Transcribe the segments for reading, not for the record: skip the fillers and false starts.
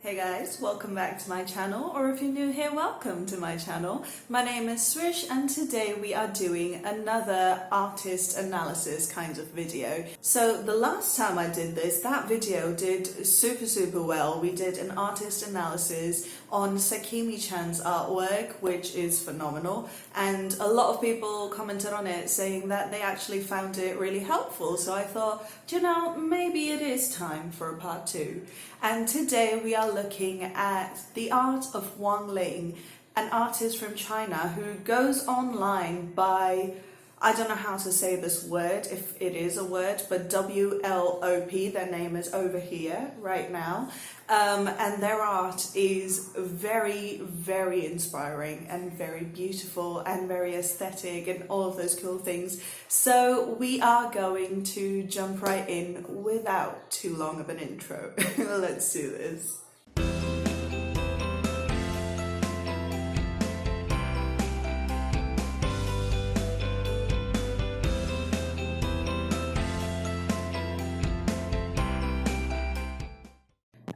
Hey guys, welcome back to my channel, or if you're new here, welcome to my channel. My name is Srish and today we are doing another artist analysis kind of video. So the last time I did this, that video did super well. We did an artist analysis on Sakimi-chan's artwork, which is phenomenal, and a lot of people commented on it saying that they actually found it really helpful. So I thought, you know, maybe it is time for a part 2. And today we are looking at the art of Wang Ling, an artist from China who goes online by, I don't know how to say this word, if it is a word, but WLOP, their name is over here right now. And their art is very inspiring and very beautiful and very aesthetic and all of those cool things. So we are going to jump right in without too long of an intro. Let's do this.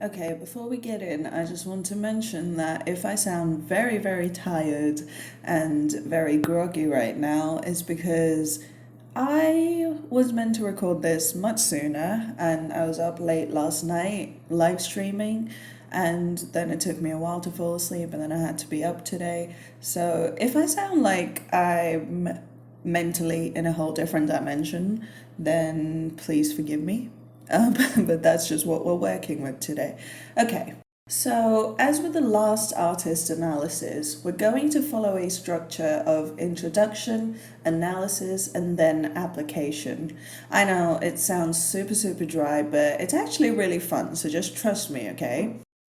Okay, before we get in, I just want to mention that if I sound very tired and very groggy right now, it's because I was meant to record this much sooner and I was up late last night live streaming, and then it took me a while to fall asleep and then I had to be up today. So if I sound like I'm mentally in a whole different dimension, then please forgive me. But that's just what we're working with today. Okay, so as with the last artist analysis, we're going to follow a structure of introduction, analysis, and then application. I know it sounds super dry, but it's actually really fun, so just trust me, okay?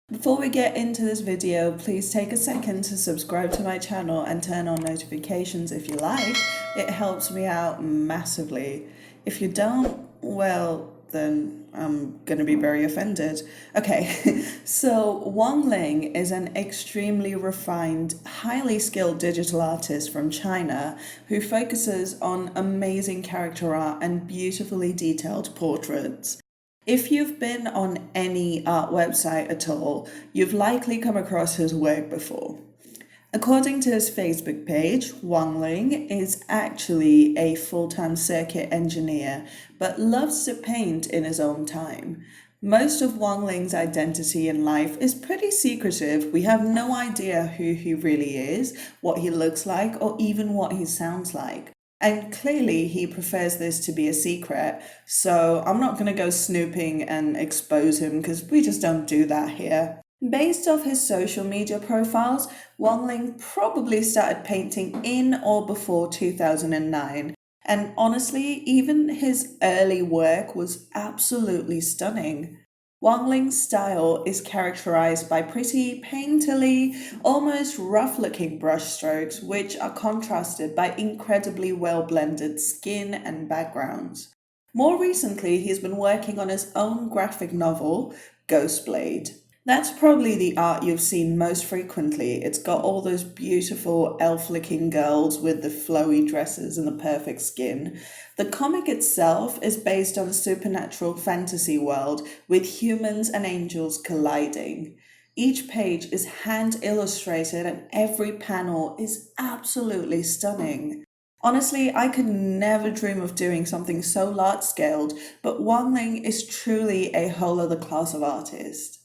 Before we get into this video, please take a second to subscribe to my channel and turn on notifications if you like. It helps me out massively. If you don't, well, then I'm gonna be very offended. Okay, so Wang Ling is an extremely refined, highly skilled digital artist from China who focuses on amazing character art and beautifully detailed portraits. If you've been on any art website at all, you've likely come across his work before. According to his Facebook page, Wang Ling is actually a full-time circuit engineer, but loves to paint in his own time. Most of Wang Ling's identity in life is pretty secretive. We have no idea who he really is, what he looks like, or even what he sounds like. And clearly he prefers this to be a secret, so I'm not going to go snooping and expose him because we just don't do that here. Based off his social media profiles, Wang Ling probably started painting in or before 2009. And honestly, even his early work was absolutely stunning. Wang Ling's style is characterized by pretty painterly, almost rough-looking brushstrokes, which are contrasted by incredibly well-blended skin and backgrounds. More recently, he's been working on his own graphic novel, Ghostblade. That's probably the art you've seen most frequently. It's got all those beautiful elf-looking girls with the flowy dresses and the perfect skin. The comic itself is based on a supernatural fantasy world with humans and angels colliding. Each page is hand-illustrated and every panel is absolutely stunning. Honestly, I could never dream of doing something so large-scaled, but Wang Ling is truly a whole other class of artist.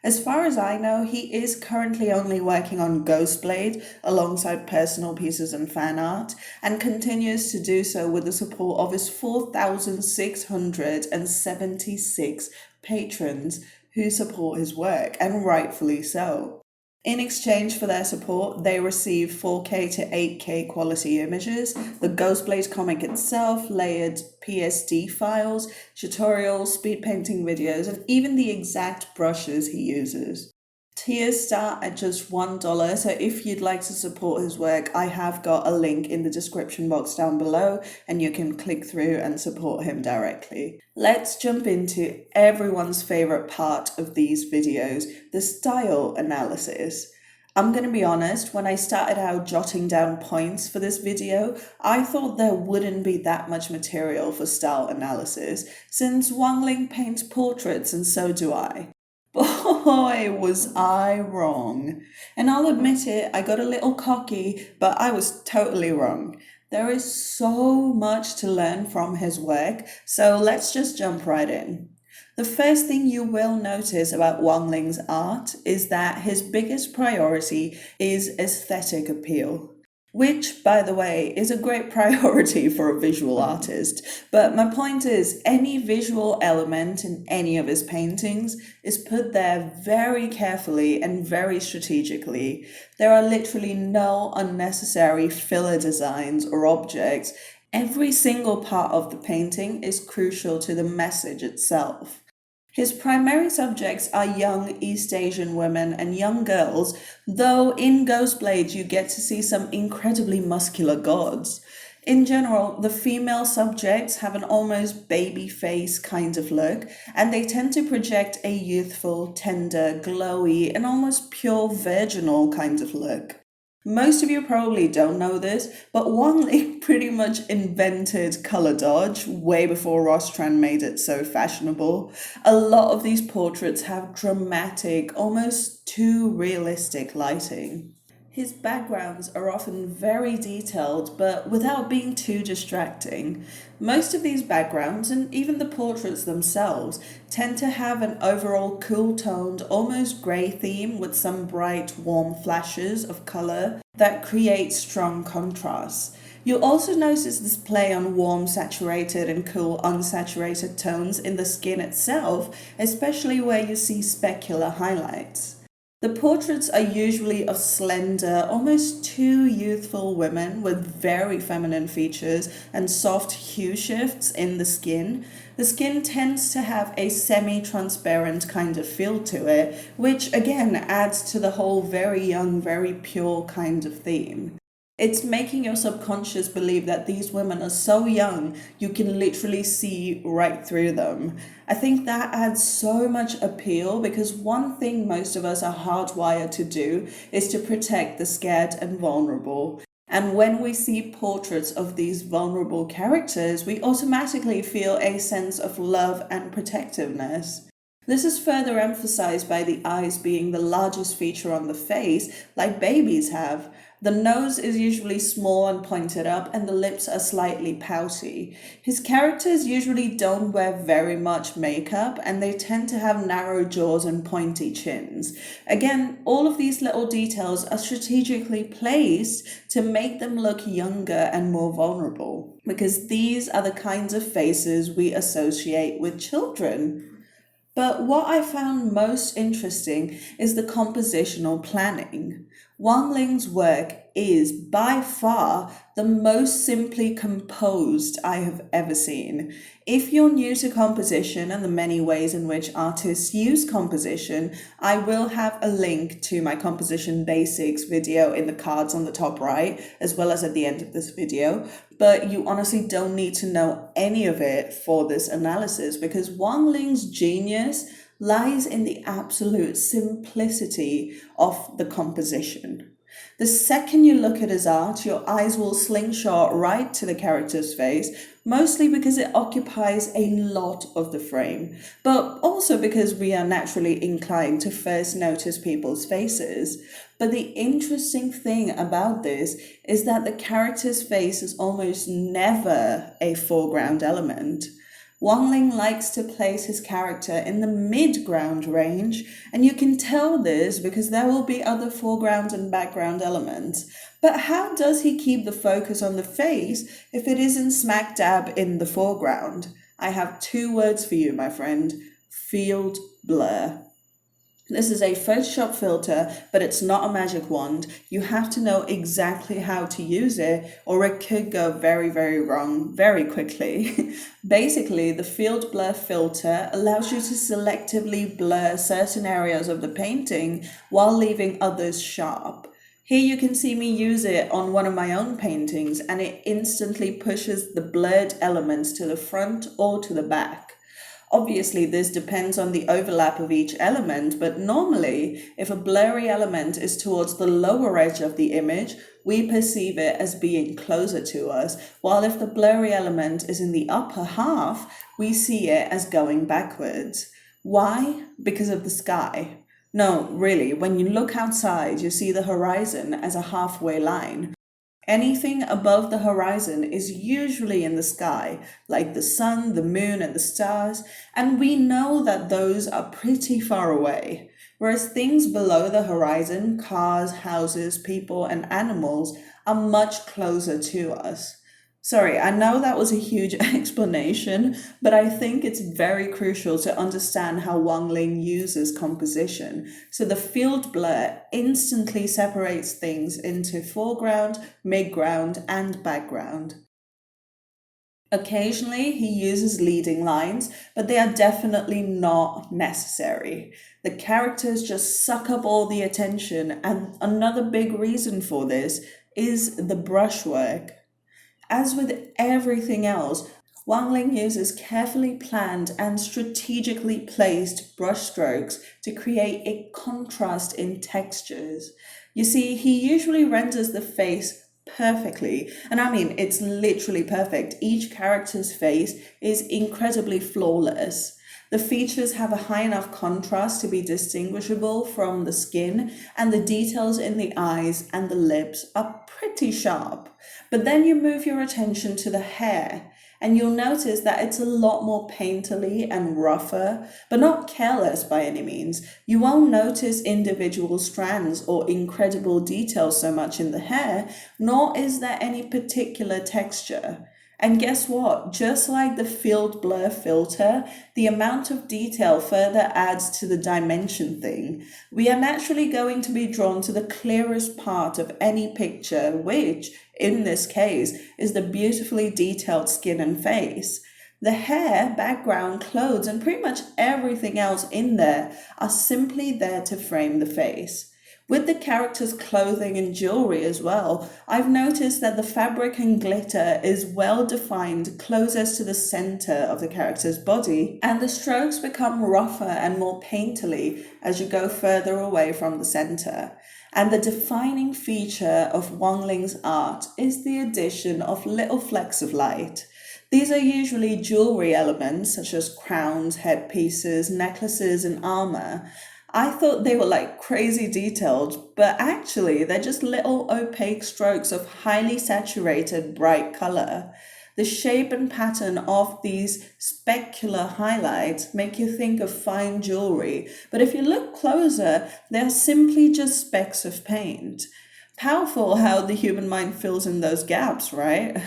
As far as I know, he is currently only working on Ghostblade alongside personal pieces and fan art, and continues to do so with the support of his 4,676 patrons who support his work, and rightfully so. In exchange for their support, they receive 4K to 8K quality images, the Ghostblade comic itself, layered PSD files, tutorials, speed painting videos, and even the exact brushes he uses. Tiers start at just $1, so if you'd like to support his work, I have got a link in the description box down below and you can click through and support him directly. Let's jump into everyone's favorite part of these videos, the style analysis. I'm going to be honest, when I started out jotting down points for this video, I thought there wouldn't be that much material for style analysis, since Wang Ling paints portraits and so do I. But boy, was I wrong. And I'll admit it, I got a little cocky, but I was totally wrong. There is so much to learn from his work, so let's just jump right in. The first thing you will notice about Wang Ling's art is that his biggest priority is aesthetic appeal. Which, by the way, is a great priority for a visual artist. But my point is, any visual element in any of his paintings is put there very carefully and very strategically. There are literally no unnecessary filler designs or objects. Every single part of the painting is crucial to the message itself. His primary subjects are young East Asian women and young girls, though in Ghostblade you get to see some incredibly muscular gods. In general, the female subjects have an almost baby face kind of look, and they tend to project a youthful, tender, glowy, and almost pure virginal kind of look. Most of you probably don't know this, but Wang Ling pretty much invented color dodge way before Rostran made it so fashionable. A lot of these portraits have dramatic, almost too realistic lighting. His backgrounds are often very detailed, but without being too distracting. Most of these backgrounds, and even the portraits themselves, tend to have an overall cool-toned, almost grey theme with some bright, warm flashes of colour that create strong contrasts. You'll also notice this play on warm saturated and cool unsaturated tones in the skin itself, especially where you see specular highlights. The portraits are usually of slender, almost too youthful women with very feminine features and soft hue shifts in the skin. The skin tends to have a semi-transparent kind of feel to it, which again adds to the whole very young, very pure kind of theme. It's making your subconscious believe that these women are so young, you can literally see right through them. I think that adds so much appeal because one thing most of us are hardwired to do is to protect the scared and vulnerable. And when we see portraits of these vulnerable characters, we automatically feel a sense of love and protectiveness. This is further emphasized by the eyes being the largest feature on the face, like babies have. The nose is usually small and pointed up, and the lips are slightly pouty. His characters usually don't wear very much makeup, and they tend to have narrow jaws and pointy chins. Again, all of these little details are strategically placed to make them look younger and more vulnerable, because these are the kinds of faces we associate with children. But what I found most interesting is the compositional planning. Wang Ling's work is by far the most simply composed I have ever seen. If you're new to composition and the many ways in which artists use composition, I will have a link to my composition basics video in the cards on the top right, as well as at the end of this video. But you honestly don't need to know any of it for this analysis because Wang Ling's genius lies in the absolute simplicity of the composition. The second you look at his art, your eyes will slingshot right to the character's face, mostly because it occupies a lot of the frame, but also because we are naturally inclined to first notice people's faces. But the interesting thing about this is that the character's face is almost never a foreground element. Wang Ling likes to place his character in the mid-ground range, and you can tell this because there will be other foreground and background elements. But how does he keep the focus on the face if it isn't smack dab in the foreground? I have two words for you, my friend. Field blur. This is a Photoshop filter, but it's not a magic wand. You have to know exactly how to use it, or it could go very, very wrong very quickly. Basically, the field blur filter allows you to selectively blur certain areas of the painting while leaving others sharp. Here you can see me use it on one of my own paintings, and it instantly pushes the blurred elements to the front or to the back. Obviously, this depends on the overlap of each element, but normally, if a blurry element is towards the lower edge of the image, we perceive it as being closer to us, while if the blurry element is in the upper half, we see it as going backwards. Why? Because of the sky. No, really, when you look outside, you see the horizon as a halfway line. Anything above the horizon is usually in the sky, like the sun, the moon, and the stars, and we know that those are pretty far away. Whereas things below the horizon, cars, houses, people, and animals, are much closer to us. Sorry, I know that was a huge explanation, but I think it's very crucial to understand how Wang Ling uses composition. So the field blur instantly separates things into foreground, midground, and background. Occasionally, he uses leading lines, but they are definitely not necessary. The characters just suck up all the attention, and another big reason for this is the brushwork. As with everything else, Wang Ling uses carefully planned and strategically placed brushstrokes to create a contrast in textures. You see, he usually renders the face perfectly, and I mean, it's literally perfect. Each character's face is incredibly flawless. The features have a high enough contrast to be distinguishable from the skin, and the details in the eyes and the lips are pretty sharp. But then you move your attention to the hair, and you'll notice that it's a lot more painterly and rougher, but not careless by any means. You won't notice individual strands or incredible details so much in the hair, nor is there any particular texture. And guess what? Just like the field blur filter, the amount of detail further adds to the dimension thing. We are naturally going to be drawn to the clearest part of any picture, which, in this case, is the beautifully detailed skin and face. The hair, background, clothes, and pretty much everything else in there are simply there to frame the face. With the character's clothing and jewelry as well, I've noticed that the fabric and glitter is well defined closest to the center of the character's body, and the strokes become rougher and more painterly as you go further away from the center. And the defining feature of Wang Ling's art is the addition of little flecks of light. These are usually jewelry elements such as crowns, headpieces, necklaces, and armor. I thought they were like crazy detailed, but actually they're just little opaque strokes of highly saturated bright color. The shape and pattern of these specular highlights make you think of fine jewelry, but if you look closer, they're simply just specks of paint. Powerful how the human mind fills in those gaps, right?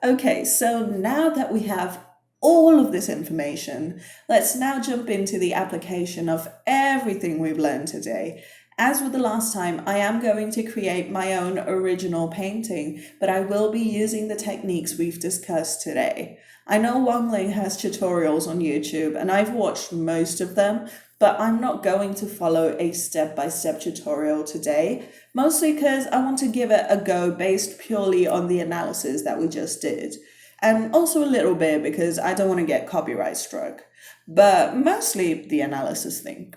Okay, so now that we have all of this information, let's now jump into the application of everything we've learned today. As with the last time, I am going to create my own original painting, but I will be using the techniques we've discussed today. I know Wang Ling has tutorials on YouTube, and I've watched most of them, but I'm not going to follow a step-by-step tutorial today, mostly because I want to give it a go based purely on the analysis that we just did. And also a little bit because I don't want to get copyright struck, but mostly the analysis thing.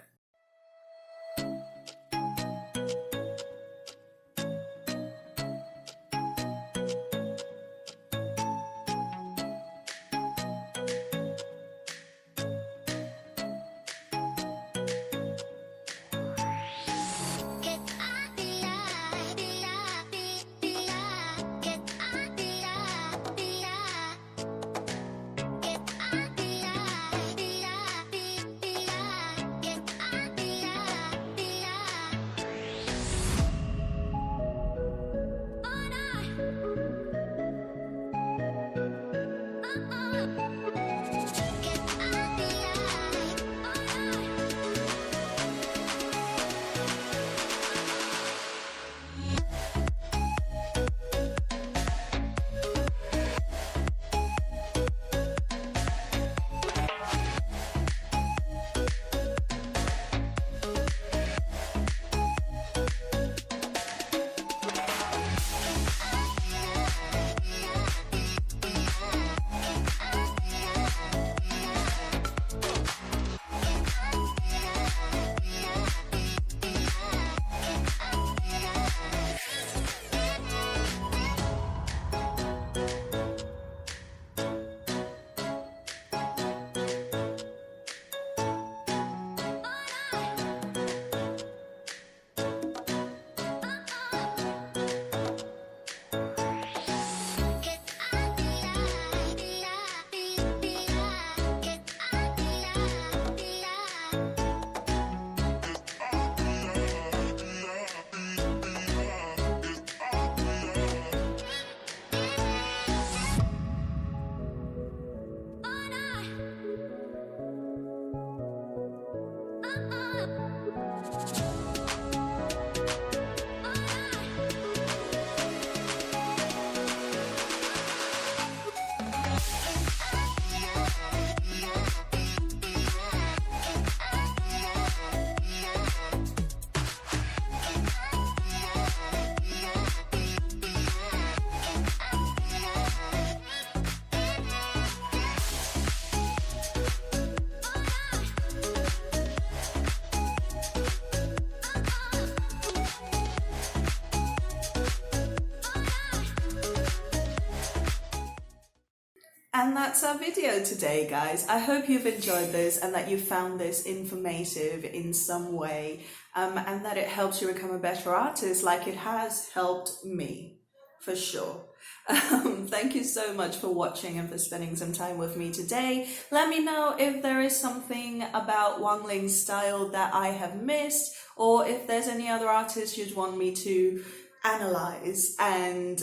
And that's our video today, guys. I hope you've enjoyed this and that you found this informative in some way, and that it helps you become a better artist like it has helped me, for sure. Thank you so much for watching and for spending some time with me today. Let me know if there is something about Wang Ling's style that I have missed, or if there's any other artists you'd want me to analyze and,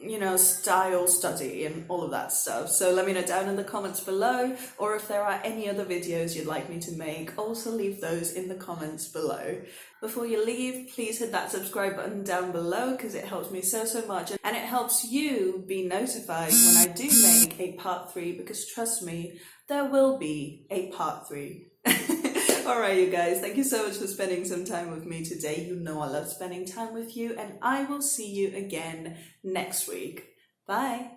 you know, style study and all of that stuff. So let me know down in the comments below, or if there are any other videos you'd like me to make, also leave those in the comments below. Before you leave, please hit that subscribe button down below because it helps me so much, and it helps you be notified when I do make a part 3, because trust me, there will be a part 3. Alright you guys, thank you so much for spending some time with me today. You know I love spending time with you, and I will see you again next week. Bye!